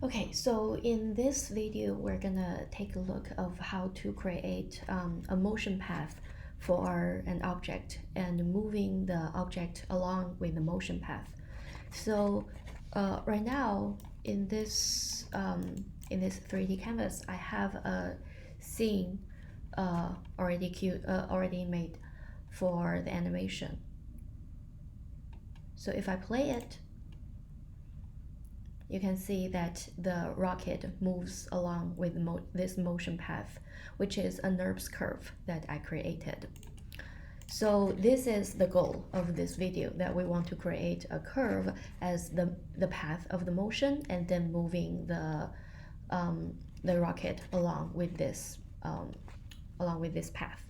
Okay, so in this video, we're gonna take a look of how to create a motion path for an object and moving the object along with the motion path. So right now in this 3D canvas, I have a scene already made for the animation. So if I play it, you can see that the rocket moves along with this motion path, which is a NURBS curve that I created. So this is the goal of this video, that we want to create a curve as the path of the motion and then moving the rocket along with this path.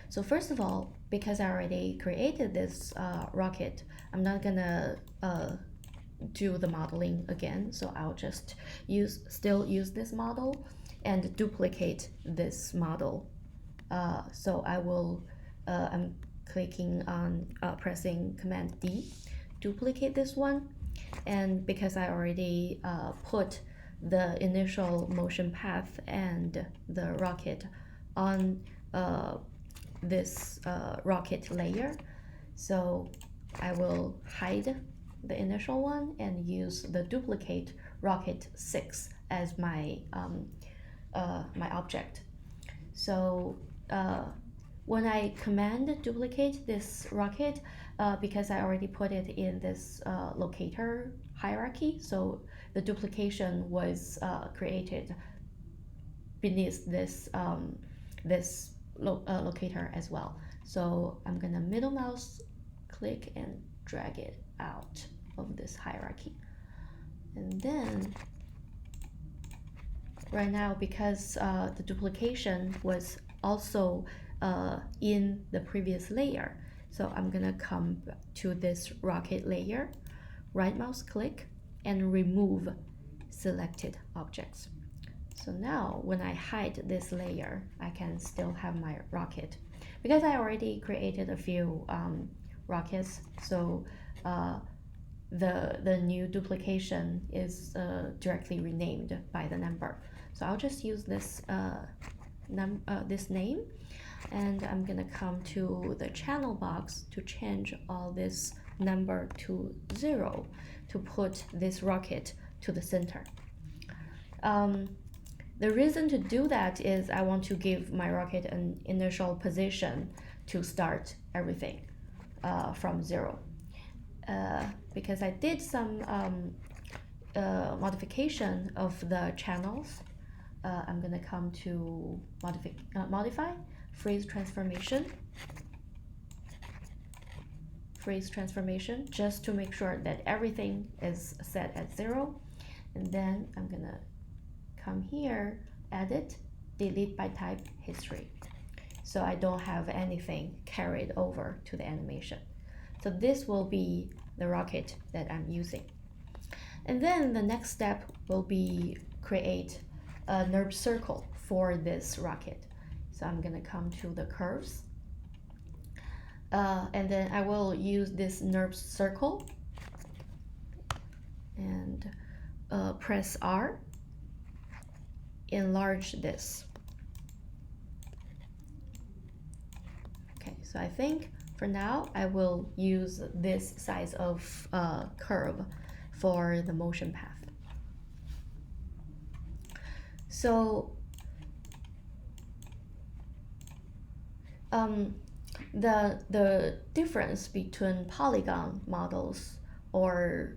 So first of all, because I already created this rocket, I'm not gonna do the modeling again, so I'll just still use this model and duplicate this model. So I will I'm clicking on pressing Command D, duplicate this one, and because I already put the initial motion path and the rocket on this rocket layer, so I will hide the initial one and use the duplicate rocket 6 as my my object. So when I command duplicate this rocket, because I already put it in this locator hierarchy, so the duplication was created beneath this locator as well. So I'm gonna middle mouse click and drag it out of this hierarchy. And then right now, because the duplication was also in the previous layer, so I'm gonna come to this rocket layer, right mouse click and remove selected objects. So now when I hide this layer, I can still have my rocket. Because I already created a few rockets, so the new duplication is directly renamed by the number. So I'll just use this this name, and I'm gonna come to the channel box to change all this number to 0 to put this rocket to the center. The reason to do that is I want to give my rocket an initial position to start everything from 0. Because I did some modification of the channels, I'm gonna come to modify, freeze transformation, just to make sure that everything is set at 0. And then I'm gonna come here, edit, delete by type history, so I don't have anything carried over to the animation. So this will be the rocket that I'm using. And then the next step will be create a NURBS circle for this rocket. So I'm gonna come to the curves, and then I will use this NURBS circle and press R, enlarge this. Okay, so I think for now I will use this size of curve for the motion path. So the difference between polygon models or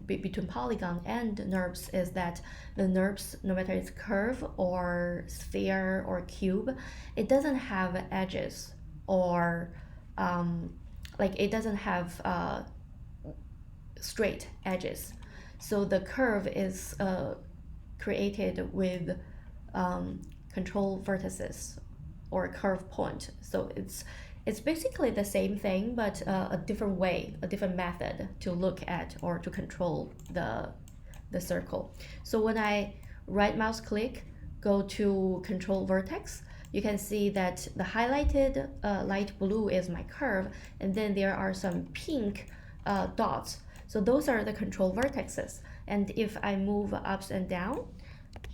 between polygon and NURBS is that the NURBS, no matter it's curve or sphere or cube, it doesn't have edges, or like it doesn't have straight edges. So the curve is created with control vertices or curve point. So it's basically the same thing, but a different way, a different method to look at or to control the circle. So when I right mouse click, go to control vertex, you can see that the highlighted light blue is my curve, and then there are some pink dots. So those are the control vertices. And if I move ups and down,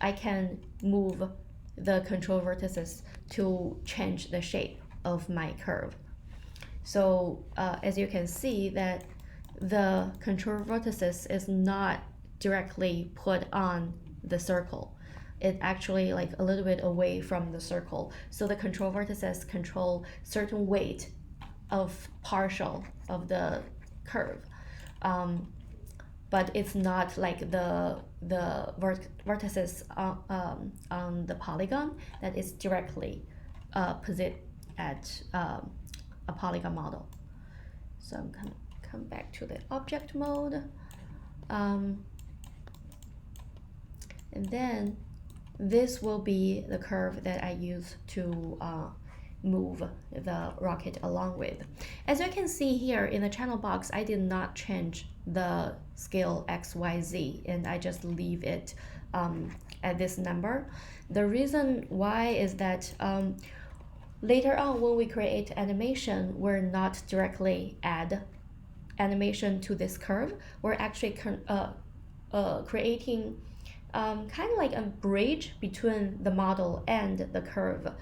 I can move the control vertices to change the shape of my curve. So as you can see that the control vertices is not directly put on the circle. It actually like a little bit away from the circle. So the control vertices control certain weight of partial of the curve. But it's not like the vertices on the polygon that is directly positioned at a polygon model. So I'm gonna come back to the object mode. And then this will be the curve that I use to move the rocket along with. As you can see here in the channel box, I did not change the scale XYZ, and I just leave it at this number. The reason why is that later on when we create animation, we're not directly add animation to this curve. We're actually creating kind of like a bridge between the model and the curve.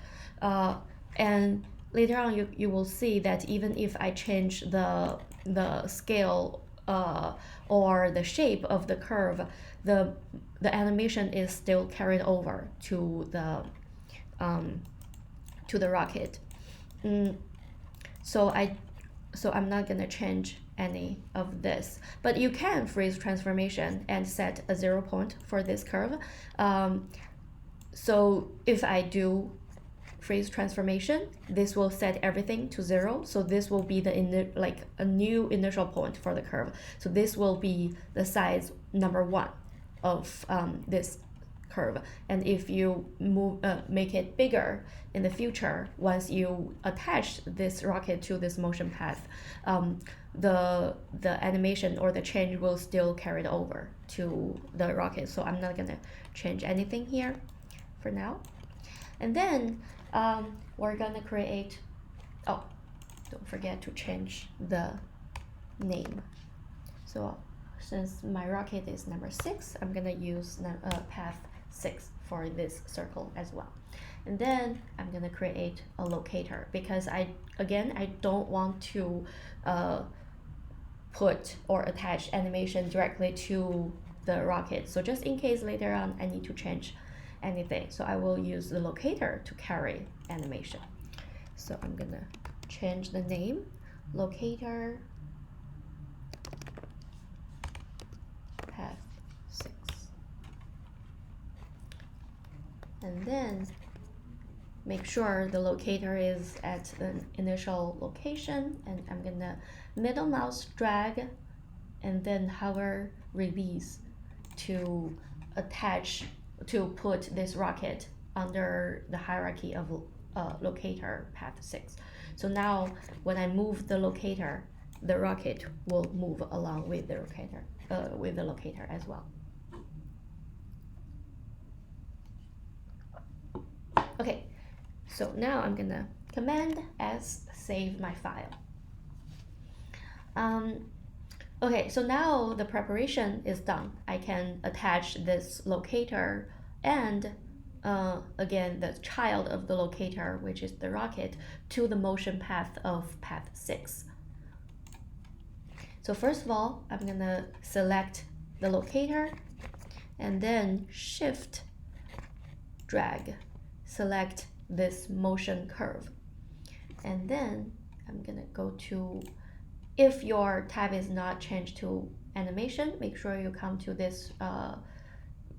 And later on, you will see that even if I change the scale or the shape of the curve, the animation is still carried over to the rocket. So I'm not gonna change any of this, but you can freeze transformation and set a 0 point for this curve. So if I do freeze transformation, this will set everything to 0. So this will be the like a new initial point for the curve. So this will be the size number 1 of this curve. And if you make it bigger in the future, once you attach this rocket to this motion path, the animation or the change will still carry it over to the rocket. So I'm not gonna change anything here for now. And then we're gonna create, oh, don't forget to change the name. So since my rocket is number 6, I'm gonna use path 6 for this circle as well. And then I'm gonna create a locator because I don't want to put or attach animation directly to the rocket. So just in case later on I need to change anything, so I will use the locator to carry animation. So I'm gonna change the name, locator path 6. And then make sure the locator is at an initial location, and I'm gonna middle mouse drag and then hover release to attach, to put this rocket under the hierarchy of locator path 6. So now when I move the locator, the rocket will move along with the locator as well. Okay, so now I'm gonna Command S, save my file. Okay, so now the preparation is done. I can attach this locator and again the child of the locator, which is the rocket, to the motion path of path 6. So first of all, I'm gonna select the locator and then shift drag, select this motion curve. And then I'm gonna go to, if your tab is not changed to animation, make sure you come to this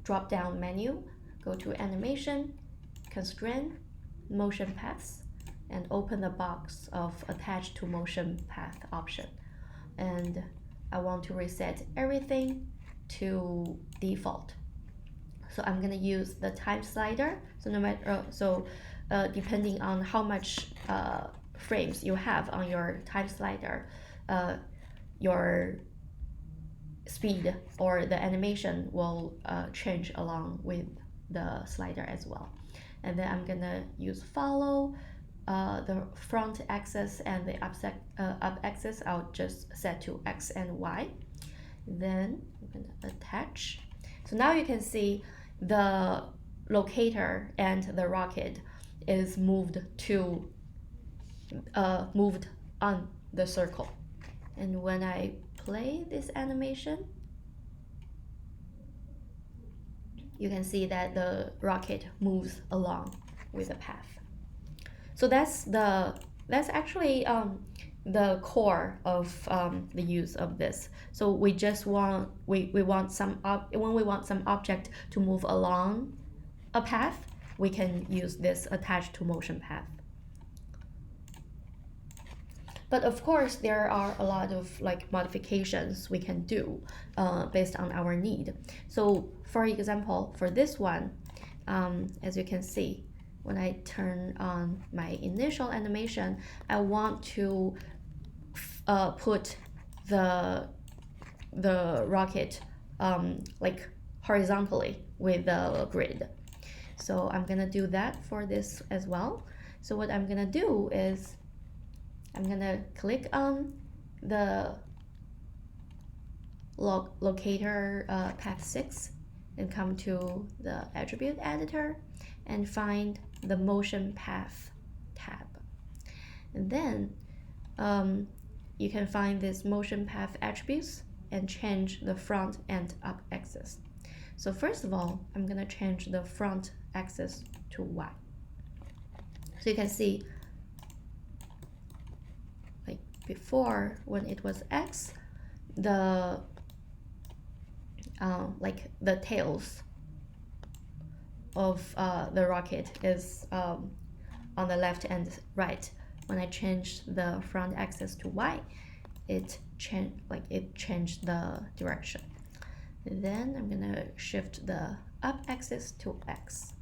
drop down menu, go to animation, constraint, motion paths, and open the box of attach to motion path option. And I want to reset everything to default. So I'm gonna use the time slider. So no matter depending on how much frames you have on your time slider, your speed or the animation will change along with the slider as well. And then I'm gonna use follow. The front axis and the up axis I'll just set to X and Y. Then I'm gonna attach. So now you can see the locator and the rocket is moved on the circle. And when I play this animation, you can see that the rocket moves along with the path. So that's actually the core of the use of this. So we just want we want some when we want some object to move along a path, we can use this attached to motion path. But of course, there are a lot of like modifications we can do based on our need. So for example, for this one, as you can see, when I turn on my initial animation, I want to put the rocket like horizontally with the grid. So I'm gonna do that for this as well. So what I'm gonna do is I'm gonna click on the locator path 6 and come to the attribute editor and find the motion path tab. And then you can find this motion path attributes and change the front and up axis. So first of all, I'm gonna change the front axis to Y. So you can see like before when it was X, the like the tails of the rocket is on the left and right. When I change the front axis to Y, it changed the direction. And then I'm gonna shift the up axis to X.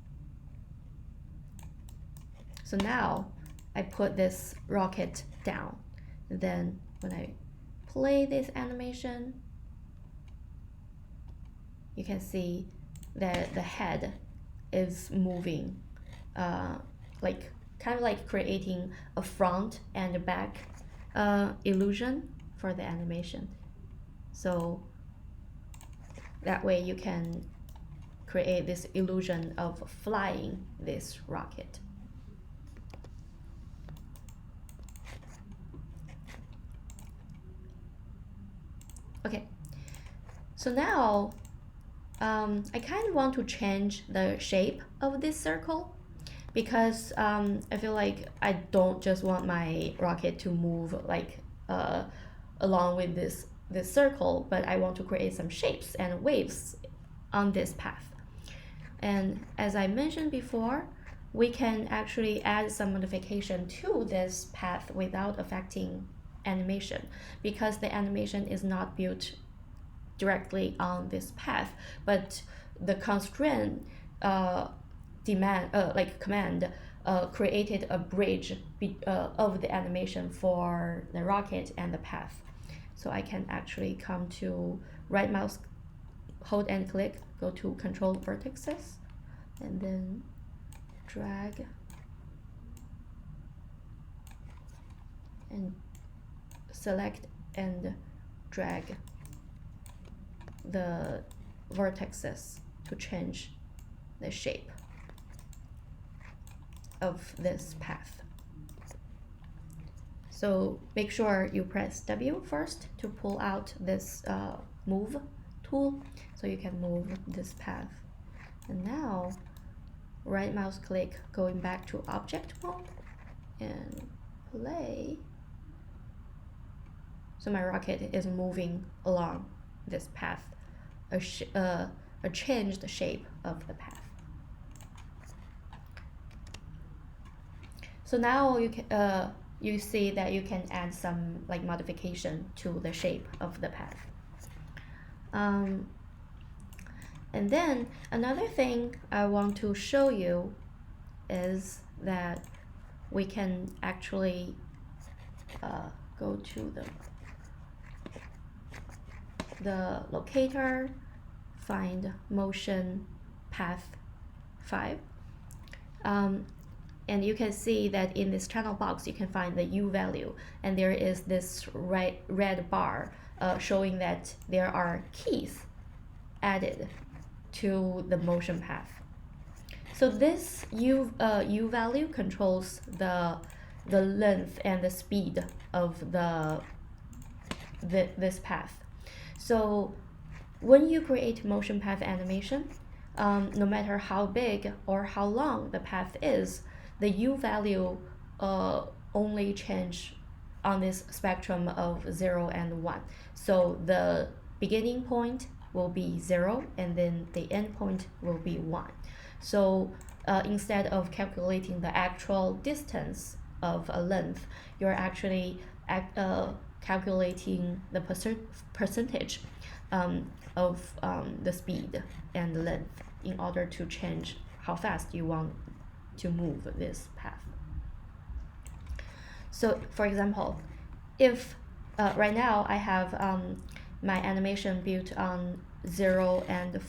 So now I put this rocket down. And then when I play this animation, you can see that the head is moving, like kind of like creating a front and a back illusion for the animation. So that way you can create this illusion of flying this rocket. Okay, so now I kind of want to change the shape of this circle because I feel like I don't just want my rocket to move like along with this circle, but I want to create some shapes and waves on this path. And as I mentioned before, we can actually add some modification to this path without affecting animation because the animation is not built directly on this path, but the constraint command created a bridge of the animation for the rocket and the path. So I can actually come to right mouse, hold and click, go to control vertices, and then drag and select and drag the vertices to change the shape of this path. So make sure you press W first to pull out this move tool so you can move this path. And now right mouse click, going back to object mode and play. So my rocket is moving along this path, a changed shape of the path. So now you see that you can add some like modification to the shape of the path. And then another thing I want to show you is that we can actually go to the locator, find motion path 5. And you can see that in this channel box, you can find the U value, and there is this red bar showing that there are keys added to the motion path. So this u value controls the length and the speed of this path. So when you create motion path animation, no matter how big or how long the path is, the u value only change on this spectrum of 0 and 1. So the beginning point will be 0 and then the end point will be 1. So instead of calculating the actual distance of a length, you're actually calculating the percentage of the speed and the length in order to change how fast you want to move this path. So for example, if right now I have my animation built on 0 and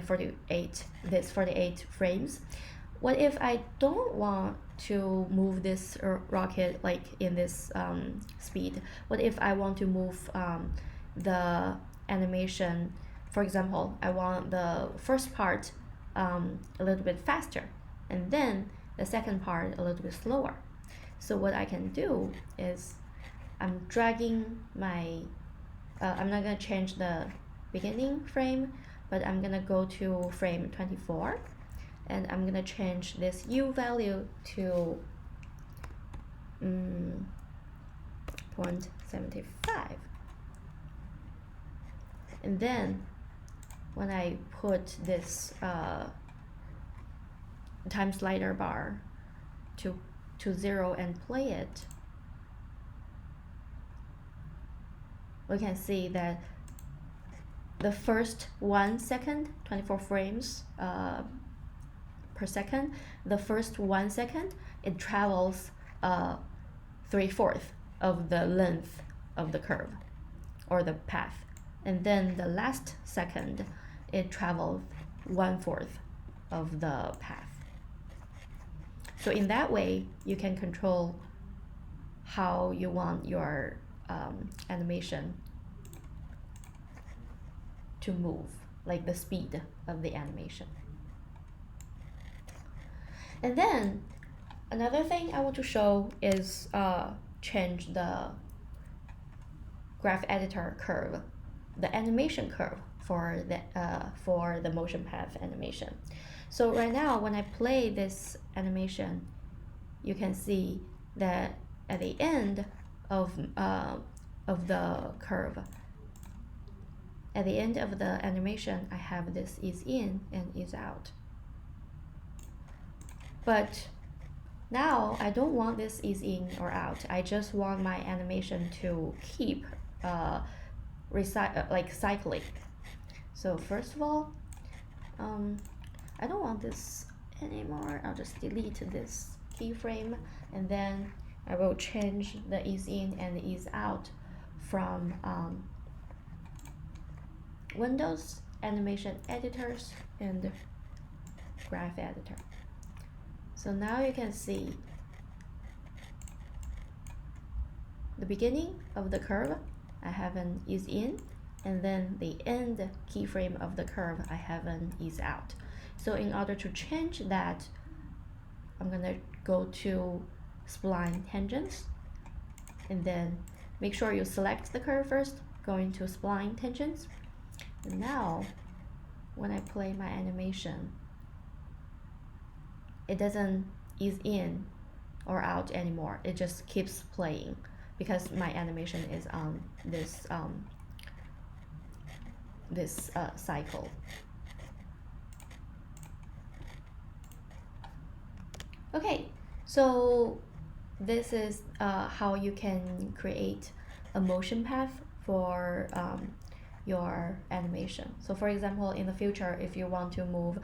48, this 48 frames, what if I don't want to move this rocket like in this speed? What if I want to move the animation, for example, I want the first part a little bit faster and then the second part a little bit slower. So what I can do is I'm dragging my, I'm not going to change the beginning frame, but I'm going to go to frame 24 and I'm going to change this u value to 0.75. And then when I put this time slider bar to 0 and play it, we can see that the first 1 second, 24 frames per second, the first 1 second, it travels 3/4 of the length of the curve or the path. And then the last second, it travels 1/4 of the path. So in that way, you can control how you want your animation to move, like the speed of the animation. And then another thing I want to show is change the graph editor curve, the animation curve for the motion path animation. So right now, when I play this animation, you can see that at the end of the curve, at the end of the animation, I have this ease in and ease out. But now I don't want this ease in or out. I just want my animation to keep like cycling. So first of all, I don't want this anymore. I'll just delete this keyframe, and then I will change the ease in and the ease out from Windows Animation Editors and Graph Editor. So now you can see the beginning of the curve, I have an ease in, and then the end keyframe of the curve, I have an ease out. So in order to change that, I'm gonna go to Spline Tangents, and then make sure you select the curve first, go into Spline Tangents. And now, when I play my animation, it doesn't ease in or out anymore. It just keeps playing because my animation is on this cycle. Okay, so this is how you can create a motion path for your animation. So for example, in the future, if you want to move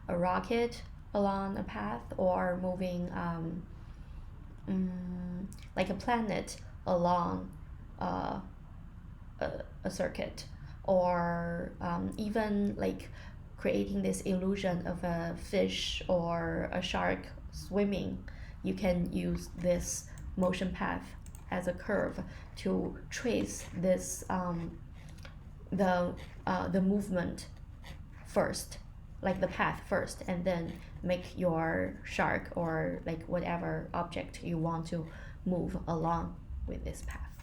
a rocket along a path, or moving like a planet along a circuit, or even like creating this illusion of a fish or a shark swimming, you can use this motion path as a curve to trace this the movement first, like the path first, and then make your shark or like whatever object you want to move along with this path.